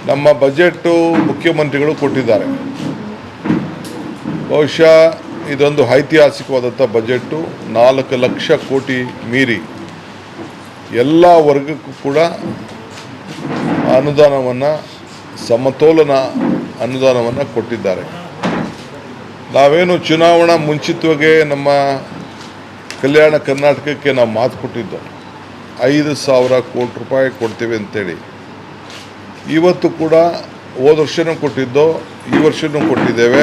ನಮ್ಮ ಬಜೆಟ್ಟು ಮುಖ್ಯಮಂತ್ರಿಗಳು ಕೊಟ್ಟಿದ್ದಾರೆ. ಬಹುಶಃ ಇದೊಂದು ಐತಿಹಾಸಿಕವಾದಂಥ ಬಜೆಟ್ಟು. 4 ಲಕ್ಷ ಕೋಟಿ ಮೀರಿ ಎಲ್ಲ ವರ್ಗಕ್ಕೂ ಕೂಡ ಅನುದಾನವನ್ನು, ಸಮತೋಲನ ಅನುದಾನವನ್ನು ಕೊಟ್ಟಿದ್ದಾರೆ. ನಾವೇನು ಚುನಾವಣಾ ಮುಂಚಿತವಾಗಿ ನಮ್ಮ ಕಲ್ಯಾಣ ಕರ್ನಾಟಕಕ್ಕೆ ನಾವು ಮಾತು ಕೊಟ್ಟಿದ್ದು 5,000 ಕೋಟಿ ರೂಪಾಯಿ ಕೊಡ್ತೀವಿ ಅಂತೇಳಿ. ಇವತ್ತು ಕೂಡ ಹೋದ ವರ್ಷವೂ ಕೊಟ್ಟಿದ್ದು, ಈ ವರ್ಷವೂ ಕೊಟ್ಟಿದ್ದೇವೆ,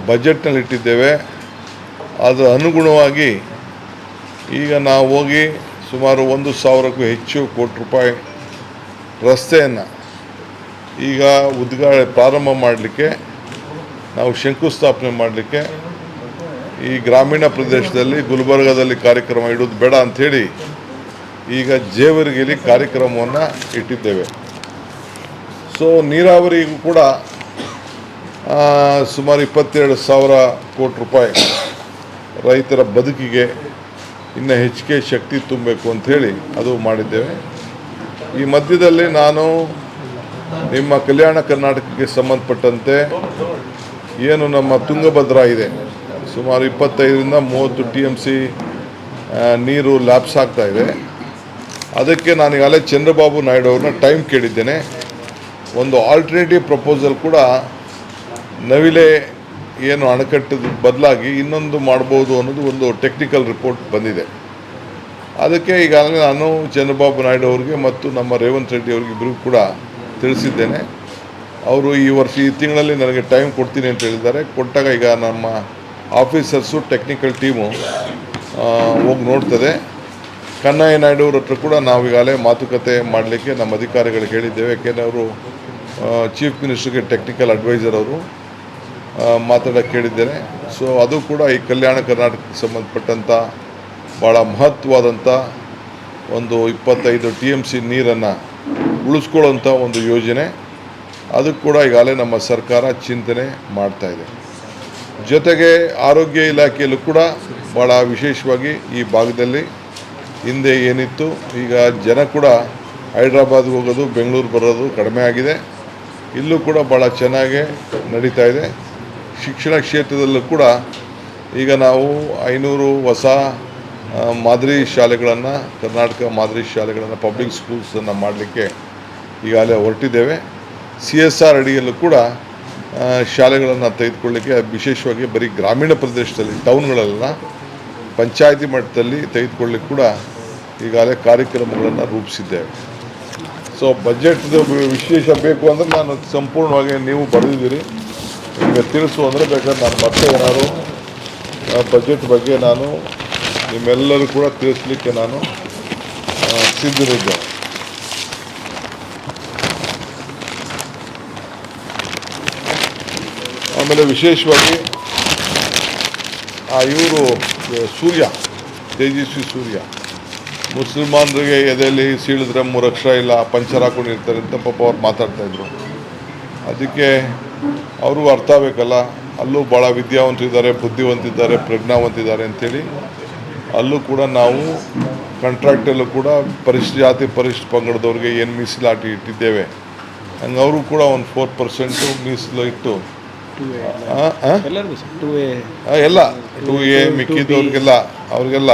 ಬಜೆಟ್ನಲ್ಲಿ ಇಟ್ಟಿದ್ದೇವೆ. ಅದರ ಅನುಗುಣವಾಗಿ ಈಗ ನಾವು ಹೋಗಿ ಸುಮಾರು 1,000ಕ್ಕೂ ಹೆಚ್ಚು ಕೋಟಿ ರೂಪಾಯಿ ರಸ್ತೆಯನ್ನು ಈಗ ಪ್ರಾರಂಭ ಮಾಡಲಿಕ್ಕೆ, ನಾವು ಶಂಕುಸ್ಥಾಪನೆ ಮಾಡಲಿಕ್ಕೆ ಈ ಗ್ರಾಮೀಣ ಪ್ರದೇಶದಲ್ಲಿ ಗುಲ್ಬರ್ಗಾದಲ್ಲಿ ಕಾರ್ಯಕ್ರಮ ಇಡೋದು ಬೇಡ ಅಂಥೇಳಿ ಈಗ ಜೇವರ್ಗಿಯಲ್ಲಿ ಕಾರ್ಯಕ್ರಮವನ್ನು ಇಟ್ಟಿದ್ದೇವೆ. ಸೊ ನೀರಾವರಿಗೂ ಕೂಡ ಸುಮಾರು 22,000 ಕೋಟಿ ರೂಪಾಯಿ ರೈತರ ಬದುಕಿಗೆ ಇನ್ನೂ ಹೆಚ್ಚಿಗೆ ಶಕ್ತಿ ತುಂಬಬೇಕು ಅಂಥೇಳಿ ಅದು ಮಾಡಿದ್ದೇವೆ. ಈ ಮಧ್ಯದಲ್ಲಿ ನಾನು ನಿಮ್ಮ ಕಲ್ಯಾಣ ಕರ್ನಾಟಕಕ್ಕೆ ಸಂಬಂಧಪಟ್ಟಂತೆ ಏನು ನಮ್ಮ ತುಂಗಭದ್ರಾ ಇದೆ, ಸುಮಾರು 25ರಿಂದ 30 TMC ನೀರು ಲ್ಯಾಪ್ಸ್ ಆಗ್ತಾ ಇದೆ. ಅದಕ್ಕೆ ನಾನು ಈಗಾಗಲೇ ಚಂದ್ರಬಾಬು ನಾಯ್ಡು ಅವ್ರನ್ನ ಟೈಮ್ ಕೇಳಿದ್ದೇನೆ. ಒಂದು ಆಲ್ಟರ್ನೇಟಿವ್ ಪ್ರಪೋಸಲ್ ಕೂಡ ನವಿಲೆ ಏನು ಅಣೆಕಟ್ಟದ ಬದಲಾಗಿ ಇನ್ನೊಂದು ಮಾಡ್ಬೋದು ಅನ್ನೋದು ಒಂದು ಟೆಕ್ನಿಕಲ್ ರಿಪೋರ್ಟ್ ಬಂದಿದೆ. ಅದಕ್ಕೆ ಈಗಾಗಲೇ ನಾನು ಚಂದ್ರಬಾಬು ನಾಯ್ಡು ಅವ್ರಿಗೆ ಮತ್ತು ನಮ್ಮ ರೇವಂತ್ ರೆಡ್ಡಿ ಅವ್ರಿಗೆ ಇಬ್ಬರಿಗೂ ಕೂಡ ತಿಳಿಸಿದ್ದೇನೆ. ಅವರು ಈ ತಿಂಗಳಲ್ಲಿ ನನಗೆ ಟೈಮ್ ಕೊಡ್ತೀನಿ ಅಂತ ಹೇಳಿದ್ದಾರೆ. ಕೊಟ್ಟಾಗ ಈಗ ನಮ್ಮ ಆಫೀಸರ್ಸು ಟೆಕ್ನಿಕಲ್ ಟೀಮು ಹೋಗಿ ನೋಡ್ತದೆ. ಕನ್ನಯ್ಯ ನಾಯ್ಡು ಅವ್ರ ಹತ್ರ ಕೂಡ ನಾವು ಈಗಾಗಲೇ ಮಾತುಕತೆ ಮಾಡಲಿಕ್ಕೆ ನಮ್ಮ ಅಧಿಕಾರಿಗಳಿಗೆ ಹೇಳಿದ್ದೇವೆ. ಯಾಕೆಂದರೆ ಅವರು ಚೀಫ್ ಮಿನಿಸ್ಟರ್ಗೆ ಟೆಕ್ನಿಕಲ್ ಅಡ್ವೈಸರ್ ಅವರು ಮಾತಾಡೋಕ್ಕೆ ಕೇಳಿದ್ದೇನೆ. ಸೊ ಅದು ಕೂಡ ಈ ಕಲ್ಯಾಣ ಕರ್ನಾಟಕಕ್ಕೆ ಸಂಬಂಧಪಟ್ಟಂಥ ಭಾಳ ಮಹತ್ವವಾದಂಥ ಒಂದು 25 TMC ನೀರನ್ನು ಉಳಿಸ್ಕೊಳ್ಳೋಂಥ ಒಂದು ಯೋಜನೆ. ಅದಕ್ಕೆ ಕೂಡ ಈಗಾಗಲೇ ನಮ್ಮ ಸರ್ಕಾರ ಚಿಂತನೆ ಮಾಡ್ತಾಯಿದೆ. ಜೊತೆಗೆ ಆರೋಗ್ಯ ಇಲಾಖೆಯಲ್ಲೂ ಕೂಡ ಭಾಳ ವಿಶೇಷವಾಗಿ ಈ ಭಾಗದಲ್ಲಿ ಹಿಂದೆ ಏನಿತ್ತು, ಈಗ ಜನ ಕೂಡ ಹೈದ್ರಾಬಾದ್ಗೆ ಹೋಗೋದು, ಬೆಂಗಳೂರು ಬರೋದು ಕಡಿಮೆ ಆಗಿದೆ. ಇಲ್ಲೂ ಕೂಡ ಭಾಳ ಚೆನ್ನಾಗೇ ನಡೀತಾ ಇದೆ. ಶಿಕ್ಷಣ ಕ್ಷೇತ್ರದಲ್ಲೂ ಕೂಡ ಈಗ ನಾವು 500 ಹೊಸ ಮಾದರಿ ಶಾಲೆಗಳನ್ನು, ಕರ್ನಾಟಕ ಮಾದರಿ ಶಾಲೆಗಳನ್ನು, ಪಬ್ಲಿಕ್ ಸ್ಕೂಲ್ಸನ್ನು ಮಾಡಲಿಕ್ಕೆ ಈಗಾಗಲೇ ಹೊರಟಿದ್ದೇವೆ. CSR ಅಡಿಯಲ್ಲೂ ಕೂಡ ಶಾಲೆಗಳನ್ನು ತೆಗೆದುಕೊಳ್ಳಿಕ್ಕೆ, ವಿಶೇಷವಾಗಿ ಬರೀ ಗ್ರಾಮೀಣ ಪ್ರದೇಶದಲ್ಲಿ, ಟೌನ್ಗಳೆಲ್ಲ ಪಂಚಾಯತಿ ಮಟ್ಟದಲ್ಲಿ ತೆಗೆದುಕೊಳ್ಳಿಕ್ಕೆ ಕೂಡ ಈಗಾಗಲೇ ಕಾರ್ಯಕ್ರಮಗಳನ್ನು ರೂಪಿಸಿದ್ದೇವೆ. ಸೊ ಬಜೆಟ್ದು ವಿಶೇಷ ಬೇಕು ಅಂದರೆ ನಾನು ಸಂಪೂರ್ಣವಾಗಿ, ನೀವು ಬರೆದಿದ್ದೀರಿ, ನಿಮಗೆ ತಿಳಿಸು ಅಂದರೆ ಬೇಕಾದ್ರೆ ನಾನು ಮತ್ತೆ ಏನಾದರೂ ಬಜೆಟ್ ಬಗ್ಗೆ ನಾನು ನಿಮ್ಮೆಲ್ಲರೂ ಕೂಡ ತಿಳಿಸ್ಲಿಕ್ಕೆ ನಾನು ಸಿದ್ಧರಿದ್ದೇನೆ. ಆಮೇಲೆ ವಿಶೇಷವಾಗಿ ಇವರು ತೇಜಸ್ವಿ ಸೂರ್ಯ ಮುಸಲ್ಮಾನರಿಗೆ ಎದೆಯಲ್ಲಿ ಸೀಳಿದ್ರೆ 3 ಅಕ್ಷರ ಇಲ್ಲ, ಪಂಚರ್ ಹಾಕೊಂಡಿರ್ತಾರೆ ಅಂತ ಪಾಪ ಅವ್ರು ಮಾತಾಡ್ತಾಯಿದ್ರು. ಅದಕ್ಕೆ ಅವ್ರಿಗೂ ಅರ್ಥ ಆಗಬೇಕಲ್ಲ. ಅಲ್ಲೂ ಭಾಳ ವಿದ್ಯಾವಂತರಿದ್ದಾರೆ, ಬುದ್ಧಿವಂತಿದ್ದಾರೆ, ಪ್ರಜ್ಞಾವಂತಿದ್ದಾರೆ ಅಂಥೇಳಿ ಅಲ್ಲೂ ಕೂಡ ನಾವು ಕಾಂಟ್ರಾಕ್ಟಲ್ಲೂ ಕೂಡ ಪರಿಶಿಷ್ಟ ಜಾತಿ ಪರಿಶಿಷ್ಟ ಪಂಗಡದವ್ರಿಗೆ ಏನು ಮೀಸಲಾತಿ ಇಟ್ಟಿದ್ದೇವೆ, ಹಂಗೆ ಅವರು ಕೂಡ ಒಂದು 4% ಮೀಸಲು ಇಟ್ಟು ಎಲ್ಲ 2A ಮಿಕ್ಕಿದವ್ರಿಗೆಲ್ಲ ಅವ್ರಿಗೆಲ್ಲ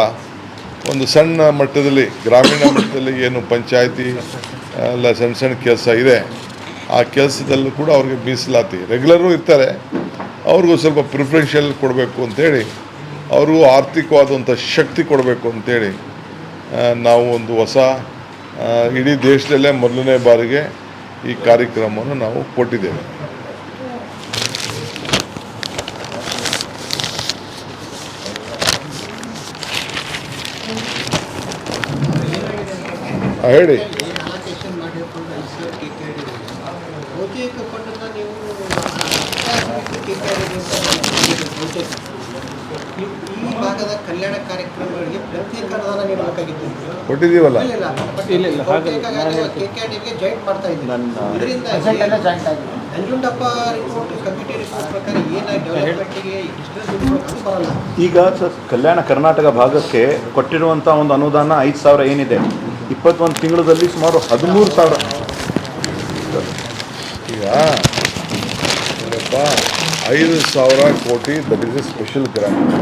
ಒಂದು ಸಣ್ಣ ಮಟ್ಟದಲ್ಲಿ, ಗ್ರಾಮೀಣ ಮಟ್ಟದಲ್ಲಿ ಏನು ಪಂಚಾಯತಿ ಎಲ್ಲ ಸಣ್ಣ ಸಣ್ಣ ಕೆಲಸ ಇದೆ, ಆ ಕೆಲಸದಲ್ಲೂ ಕೂಡ ಅವ್ರಿಗೆ ಮೀಸಲಾತಿ, ರೆಗ್ಯುಲರು ಇರ್ತಾರೆ, ಅವ್ರಿಗೂ ಸ್ವಲ್ಪ ಪ್ರಿಫರೆನ್ಷಿಯಲ್ ಕೊಡಬೇಕು ಅಂಥೇಳಿ, ಅವ್ರಿಗೂ ಆರ್ಥಿಕವಾದಂಥ ಶಕ್ತಿ ಕೊಡಬೇಕು ಅಂಥೇಳಿ ನಾವು ಒಂದು ಹೊಸ, ಇಡೀ ದೇಶದಲ್ಲೇ ಮೊದಲನೇ ಬಾರಿಗೆ ಈ ಕಾರ್ಯಕ್ರಮವನ್ನು ನಾವು ಕೊಟ್ಟಿದ್ದೇವೆ. ಹೇಳಿ. ಕೊಟ್ಟಿದ್ದೀವಲ್ಲ, ಈಗ ಕಲ್ಯಾಣ ಕರ್ನಾಟಕ ಭಾಗಕ್ಕೆ ಕೊಟ್ಟಿರುವಂಥ ಒಂದು ಅನುದಾನ 5,000 ಏನಿದೆ, 21 ತಿಂಗಳಲ್ಲಿ ಸುಮಾರು 13,000 ಈಗ ಏನಪ್ಪ 5,000 ಕೋಟಿ that is A special grant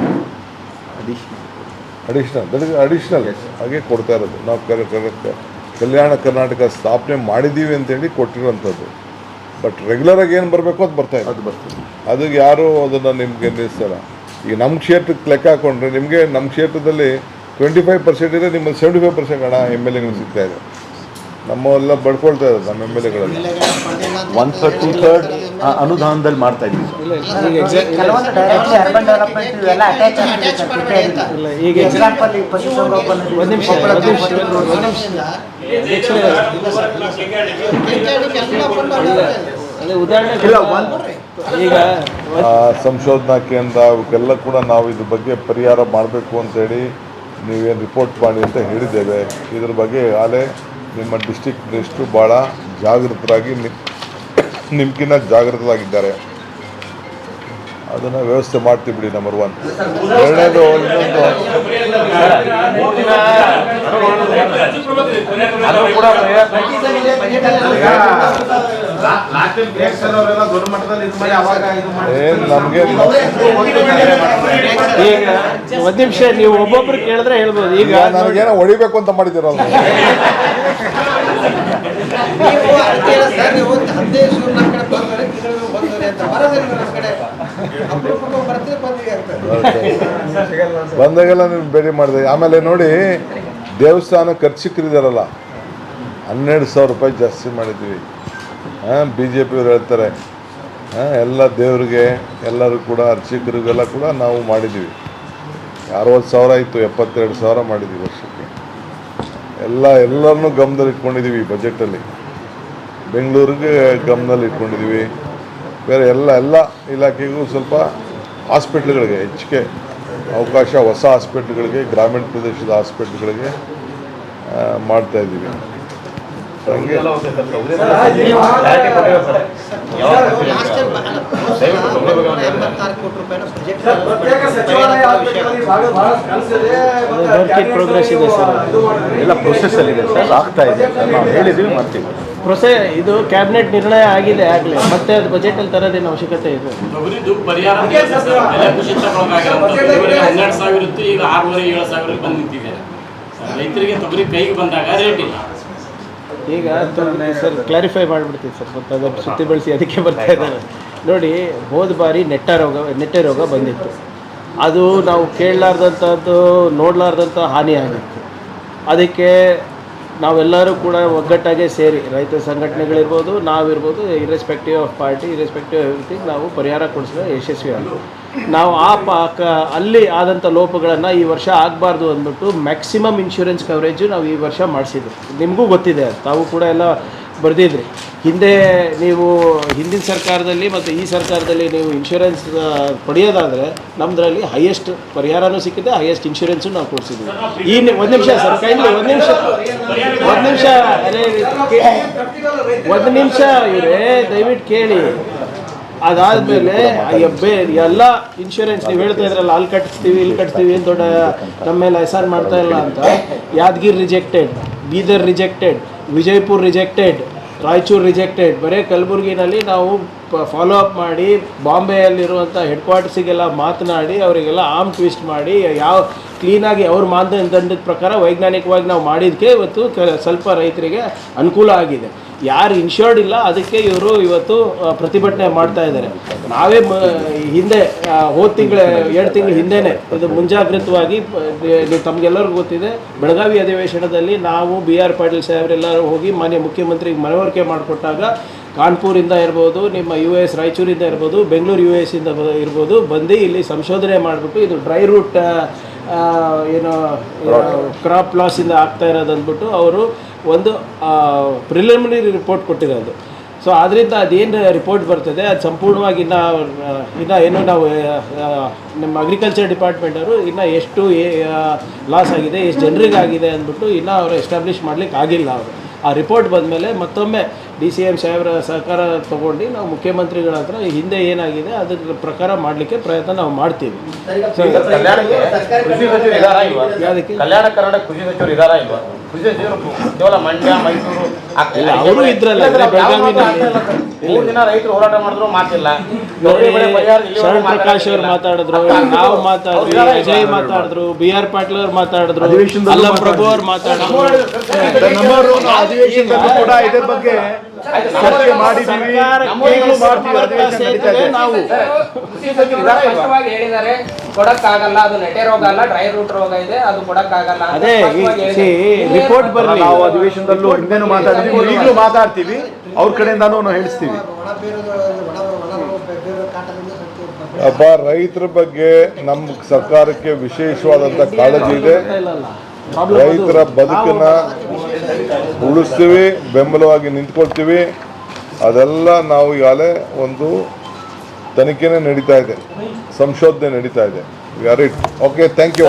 additional ಹಾಗೆ ಕೊಡ್ತಾ ಇರೋದು. ನಾವು ಕಲ್ಯಾಣ ಕರ್ನಾಟಕ ಸ್ಥಾಪನೆ ಮಾಡಿದ್ದೀವಿ ಅಂತೇಳಿ ಕೊಟ್ಟಿರುವಂಥದ್ದು. ಬಟ್ ರೆಗ್ಯುಲರಾಗಿ ಏನು ಬರಬೇಕು ಅದು ಬರ್ತಾ ಇದೆ. ಅದು ಬರ್ತದೆ. ಅದಕ್ಕೆ ಯಾರೂ ಅದನ್ನು ನಿಮಗೆ ನಿಲ್ಲಿಸಲ್ಲ. ಈಗ ನಮ್ಮ ಕ್ಷೇತ್ರಕ್ಕೆ ಲೆಕ್ಕ ಹಾಕೊಂಡ್ರೆ ನಿಮಗೆ ನಮ್ಮ ಕ್ಷೇತ್ರದಲ್ಲಿ 25% ಇದೆ, ನಿಮ್ಮಲ್ಲಿ 75% ಹಣ MLAಗಳು ಸಿಗ್ತಾ ಇದೆ. ನಮ್ಮೆಲ್ಲ ಬಡ್ಕೊಳ್ತಾ ಇರೋದು ನಮ್ಮ MLAಗಳೆಲ್ಲ 1/33 ಅನುದಾನದಲ್ಲಿ ಮಾಡ್ತಾ ಇದ್ದೀವಿ ಸರ್. ಈಗ ಎಕ್ಸಾಂಪಲ್ ಈ ಪಶುಸಂಗೋಪನೆ ಒಂದು ನಿಮಿಷ ಉದಾಹರಣೆ ಈಗ ಸಂಶೋಧನಾ ಕೇಂದ್ರ ಅವಕ್ಕೆಲ್ಲ ಕೂಡ ನಾವು ಇದ್ರ ಬಗ್ಗೆ ಪರಿಹಾರ ಮಾಡಬೇಕು ಅಂತೇಳಿ ನೀವೇನು ರಿಪೋರ್ಟ್ ಮಾಡಿ ಅಂತ ಹೇಳಿದ್ದೇವೆ. ಇದ್ರ ಬಗ್ಗೆ ಆಲೇ ನಿಮ್ಮ ಡಿಸ್ಟಿಕ್ ಮಿನಿಸ್ಟ್ರು ಭಾಳ ಜಾಗೃತರಾಗಿ ನಿಮ್ಗಿನ್ನ ಜಾಗೃತರಾಗಿದ್ದಾರೆ. ಅದನ್ನು ವ್ಯವಸ್ಥೆ ಮಾಡ್ತೀವಿ ಬಿಡಿ. ನಂಬರ್ 1. ಎರಡನೇದು ಇನ್ನೊಂದು ಏನು ನಮಗೆ ಈಗ ಒಂದು ನಿಮಿಷ ನೀವು ಒಬ್ಬೊಬ್ರು ಕೇಳಿದ್ರೆ ಹೇಳ್ಬೋದು. ಈಗ ನನಗೇನೋ ಹೊಡಿಬೇಕು ಅಂತ ಮಾಡಿದ್ದೀರಲ್ಲ. ಬಂದಾಗೆಲ್ಲ ನೀವು ಭೇಟಿ ಮಾಡಿದೆ. ಆಮೇಲೆ ನೋಡಿ, ದೇವಸ್ಥಾನ ಖರ್ಚಿಕರಿದಾರಲ್ಲ 12,000 ರೂಪಾಯಿ ಜಾಸ್ತಿ ಮಾಡಿದ್ವಿ. BJP ಅವ್ರು ಹೇಳ್ತಾರೆ ಎಲ್ಲ ದೇವರಿಗೆ ಎಲ್ಲರೂ ಕೂಡ ಅರ್ಚಕರಿಗೆಲ್ಲ ಕೂಡ ನಾವು ಮಾಡಿದ್ದೀವಿ. 60,000 ಆಯಿತು, 72,000 ಮಾಡಿದ್ದೀವಿ ವರ್ಷಕ್ಕೆ. ಎಲ್ಲರನ್ನೂ ಗಮನದಲ್ಲಿ ಇಟ್ಕೊಂಡಿದ್ದೀವಿ. ಬಜೆಟಲ್ಲಿ ಬೆಂಗಳೂರಿಗೆ ಗಮನದಲ್ಲಿ ಇಟ್ಕೊಂಡಿದ್ದೀವಿ. ಬೇರೆ ಎಲ್ಲ ಇಲಾಖೆಗೂ ಸ್ವಲ್ಪ ಹಾಸ್ಪಿಟ್ಲ್ಗಳಿಗೆ ಹೆಚ್ಚಿಗೆ ಅವಕಾಶ, ಹೊಸ ಹಾಸ್ಪಿಟ್ಲ್ಗಳಿಗೆ, ಗ್ರಾಮೀಣ ಪ್ರದೇಶದ ಹಾಸ್ಪಿಟ್ಲ್ಗಳಿಗೆ ಮಾಡ್ತಾಯಿದ್ದೀವಿ. ಹಂಗೆ ಪ್ರೋಗ್ರೆಸ್ ಇದೆ ಸರ್, ಎಲ್ಲ ಪ್ರೊಸೆಸ್ಸಲ್ಲಿದೆ ಸರ್, ಆಗ್ತಾ ಇದೆ ಸರ್. ನಾವು ಹೇಳಿದ್ದೀವಿ, ಮಾಡ್ತೀವಿ. ಇದು ಕ್ಯಾಬಿನೆಟ್ ನಿರ್ಣಯ ಆಗಿದೆ ಆಗಲೇ, ಮತ್ತೆ ಅದು ಬಜೆಟಲ್ಲಿ ತರೋದೇನು ಅವಶ್ಯಕತೆ ಇದೆ? ತೊಗರಿದು ಪರಿಹಾರ ಬೆಲೆ ಕುಸಿತಕ್ಕೊಳಗಾಗಿರೋದು 12,000 ಇತ್ತು, ಈಗ 6,500-7,000 ಬಂದು ನಿಂತಿದೆ. ರೈತರಿಗೆ ತೊಗರಿ ಕೈಗೆ ಬಂದಾಗ ರೇಟ್ ಇಲ್ಲ. ಈಗ ಸರ್ ಕ್ಲಾರಿಫೈ ಮಾಡಿಬಿಡ್ತೀವಿ ಸರ್, ಮತ್ತೆ ಅದನ್ನು ಸುತ್ತಿ ಬೆಳೆಸಿ ಅದಕ್ಕೆ ಬರ್ತಾ ಇದ್ದಾರೆ ನೋಡಿ. ಹೋದ ಬಾರಿ ನೆಟ್ಟೆ ರೋಗ ಬಂದಿತ್ತು. ಅದು ನಾವು ಕೇಳಲಾರ್ದಂಥದ್ದು, ನೋಡಲಾರ್ದಂಥ ಹಾನಿ ಆಗಿತ್ತು. ಅದಕ್ಕೆ ನಾವೆಲ್ಲರೂ ಕೂಡ ಒಗ್ಗಟ್ಟಾಗೆ ಸೇರಿ, ರೈತ ಸಂಘಟನೆಗಳಿರ್ಬೋದು, ನಾವಿರ್ಬೋದು, irrespective of party, irrespective of everything, ನಾವು ಪರಿಹಾರ ಕೊಡಿಸಿದ್ರೆ ಯಶಸ್ವಿ ಆಗಿದೆ. ನಾವು ಅಲ್ಲಿ ಆದಂಥ ಲೋಪಗಳನ್ನು ಈ ವರ್ಷ ಆಗಬಾರ್ದು ಅಂದ್ಬಿಟ್ಟು ಮ್ಯಾಕ್ಸಿಮಮ್ ಇನ್ಶೂರೆನ್ಸ್ ಕವರೇಜು ನಾವು ಈ ವರ್ಷ ಮಾಡಿಸಿದ್ವಿ. ನಿಮಗೂ ಗೊತ್ತಿದೆ, ತಾವು ಕೂಡ ಎಲ್ಲ ಬರೆದಿದ್ರಿ. ನೀವು ಹಿಂದಿನ ಸರ್ಕಾರದಲ್ಲಿ ಮತ್ತು ಈ ಸರ್ಕಾರದಲ್ಲಿ ನೀವು ಇನ್ಶೂರೆನ್ಸ್ ಪಡೆಯೋದಾದರೆ ನಮ್ಮದ್ರಲ್ಲಿ ಹೈಯೆಸ್ಟ್ ಪರಿಹಾರನೂ ಸಿಕ್ಕಿದೆ, ಹೈಯೆಸ್ಟ್ ಇನ್ಶೂರೆನ್ಸು ನಾವು ಕೊಡಿಸಿದ್ವಿ. ಒಂದು ನಿಮಿಷ ಸರ್, ಕೈಂಡ್ಲಿ ಒಂದು ನಿಮಿಷ ಇವರೇ ದಯವಿಟ್ಟು ಕೇಳಿ. ಅದಾದಮೇಲೆ ಎಲ್ಲ ಇನ್ಶೂರೆನ್ಸ್ ನೀವು ಹೇಳ್ತಾ ಇದ್ರಲ್ಲ, ಅಲ್ಲಿ ಕಟ್ಟಿಸ್ತೀವಿ ಇಲ್ಲಿ ಕಟ್ಟಿಸ್ತೀವಿ ಏನು ದೊಡ್ಡ ನಮ್ಮ ಮೇಲೆ ಎಹ್ಸಾನ್ ಮಾಡ್ತಾ ಇಲ್ಲ ಅಂತ. Yadgir rejected, Bidar rejected, Vijayapur rejected, Raichur rejected. ಬರೀ ಕಲಬುರಗಿನಲ್ಲಿ ನಾವು ಫಾಲೋ ಅಪ್ ಮಾಡಿ ಬಾಂಬೆಯಲ್ಲಿರುವಂಥ ಹೆಡ್ ಕ್ವಾರ್ಟರ್ಸಿಗೆಲ್ಲ ಮಾತನಾಡಿ ಅವರಿಗೆಲ್ಲ ಆರ್ಮ್ ಟ್ವಿಸ್ಟ್ ಮಾಡಿ ಕ್ಲೀನಾಗಿ ಅವ್ರ ಮಾನದಂಡದ ಪ್ರಕಾರ ವೈಜ್ಞಾನಿಕವಾಗಿ ನಾವು ಮಾಡಿದ್ದಕ್ಕೆ ಇವತ್ತು ಸ್ವಲ್ಪ ರೈತರಿಗೆ ಅನುಕೂಲ ಆಗಿದೆ. ಯಾರು ಇನ್ಶೂರ್ಡ್ ಇಲ್ಲ ಅದಕ್ಕೆ ಇವರು ಇವತ್ತು ಪ್ರತಿಭಟನೆ ಮಾಡ್ತಾ ಇದ್ದಾರೆ. ನಾವೇ ಹಿಂದೆ ಹೋದ ತಿಂಗಳ 2 ತಿಂಗಳ ಹಿಂದೆನೇ ಇದು ಮುಂಜಾಗ್ರತವಾಗಿ, ತಮಗೆಲ್ಲರಿಗೂ ಗೊತ್ತಿದೆ, ಬೆಳಗಾವಿ ಅಧಿವೇಶನದಲ್ಲಿ ನಾವು BR ಪಾಟೀಲ್ ಸಾಹೇಬರೆಲ್ಲರೂ ಹೋಗಿ ಮಾನ್ಯ ಮುಖ್ಯಮಂತ್ರಿಗೆ ಮನವರಿಕೆ ಮಾಡಿಕೊಟ್ಟಾಗ ಕಾನ್ಪುರಿಂದ ಇರ್ಬೋದು, ನಿಮ್ಮ US ರಾಯಚೂರಿಂದ ಇರ್ಬೋದು, ಬೆಂಗಳೂರು US ಇಂದ ಇರ್ಬೋದು, ಬಂದು ಇಲ್ಲಿ ಸಂಶೋಧನೆ ಮಾಡಿಬಿಟ್ಟು ಇದು ಡ್ರೈ ರೂಟ್ ಕ್ರಾಪ್ ಲಾಸಿಂದ ಆಗ್ತಾ ಇರೋದು ಅಂದ್ಬಿಟ್ಟು ಅವರು ಒಂದು ಪ್ರಿಲಿಮಿನರಿ ರಿಪೋರ್ಟ್ ಕೊಟ್ಟಿರೋದು. ಸೊ ಆದ್ದರಿಂದ ಅದೇನು ರಿಪೋರ್ಟ್ ಬರ್ತದೆ ಅದು ಸಂಪೂರ್ಣವಾಗಿ ಇನ್ನು ಏನು ನಾವು ನಮ್ಮ ಅಗ್ರಿಕಲ್ಚರ್ ಡಿಪಾರ್ಟ್ಮೆಂಟವರು ಇನ್ನು ಎಷ್ಟು ಲಾಸ್ ಆಗಿದೆ, ಎಷ್ಟು ಜನರಿಗೆ ಆಗಿದೆ ಅಂದ್ಬಿಟ್ಟು ಇನ್ನೂ ಅವರು ಎಸ್ಟಾಬ್ಲಿಷ್ ಮಾಡಲಿಕ್ಕೆ ಆಗಿಲ್ಲ. ಅವರು ಆ ರಿಪೋರ್ಟ್ ಬಂದಮೇಲೆ ಮತ್ತೊಮ್ಮೆ DCM ಸಾಹೇಬರ ಸಹಕಾರ ತೊಗೊಂಡು ನಾವು ಮುಖ್ಯಮಂತ್ರಿಗಳ ಹತ್ರ ಹಿಂದೆ ಏನಾಗಿದೆ ಅದ್ರ ಪ್ರಕಾರ ಮಾಡಲಿಕ್ಕೆ ಪ್ರಯತ್ನ ನಾವು ಮಾಡ್ತೀವಿ. ಕಲ್ಯಾಣ ಕರ್ನಾಟಕ ಕೃಷಿ ಸಚಿವರು ಇದಾರಾ ಇಲ್ವಾ? ಕೇವಲ ಮಂಡ್ಯ ಮೈಸೂರು ಇಲ್ಲ, ಅವರು ಇದ್ರಲ್ಲ, ಬೆಳಗಾವಿನಲ್ಲಿ. 3 ದಿನ ರೈತರು ಹೋರಾಟ ಮಾಡಿದ್ರು ಮಾತಿಲ್ಲ. ಶರಣ್ ಪ್ರಕಾಶ್ ಅವ್ರು ಮಾತಾಡಿದ್ರು, ನಾವು ಮಾತಾಡಿದ್ವಿ, ಅಜಯ್ ಮಾತಾಡಿದ್ರು, BR ಪಾಟೀಲ್ ಅವ್ರು ಮಾತಾಡಿದ್ರು, ಅಲ್ಲಂ ಪ್ರಭು ಅವ್ರು ಮಾತಾಡಿದ್ರು. ನಮ್ಮವರು ಅಧಿವೇಶನದಲ್ಲೂ ಕೂಡ ಇದ್ರ ಬಗ್ಗೆ ಚರ್ಚೆ ಮಾಡಿದ್ದೀವಿ, ಈಗಲೂ ಮಾಡ್ತೀವಿ. ಅಧಿವೇಶನ ನಡೀತಾ ಇದೆ. ನಾವು ಸ್ಪಷ್ಟವಾಗಿ ಹೇಳಿದ್ದಾರೆ, ಕೊಡಕ್ಕಾಗಲ್ಲ, ಅದು ನೆಟೆ ರೋಗ ಅಲ್ಲ, ಡ್ರೈ ರೂಟ್ ರೋಗ ಇದೆ, ಅದು ಕೊಡಕ್ಕಾಗಲ್ಲ ಅಂತ ಅದೇ ಸ್ಪಷ್ಟವಾಗಿ ಹೇಳಿದ್ದಾರೆ. ರಿಪೋರ್ಟ್ ಬರಲಿ. ನಾವು ಅಧಿವೇಶನದಲ್ಲೂ ಹಿಂದೆನೂ ಮಾತಾಡ್ತೀವಿ, ಈಗಲೂ ಮಾತಾಡ್ತೀವಿ, ಅವ್ರ ಕಡೆಯಿಂದಾನು ನಾವು ಹೇಳಿಸ್ತೀವಿ. ಒಬ್ಬ ರೈತರ ಬಗ್ಗೆ ನಮ್ಮ ಸರ್ಕಾರಕ್ಕೆ ವಿಶೇಷವಾದಂಥ ಕಾಳಜಿ ಇದೆ. ರೈತರ ಬದುಕನ್ನ ಉಳಿಸ್ತೀವಿ, ಬೆಂಬಲವಾಗಿ ನಿಂತ್ಕೊಳ್ತೀವಿ. ಅದೆಲ್ಲ ನಾವು ಈಗಾಗಲೇ ಒಂದು ತನಿಖೆನೇ ನಡೀತಾ ಇದೆ, ಸಂಶೋಧನೆ ನಡೀತಾ ಇದೆ. We are it. Okay, thank you.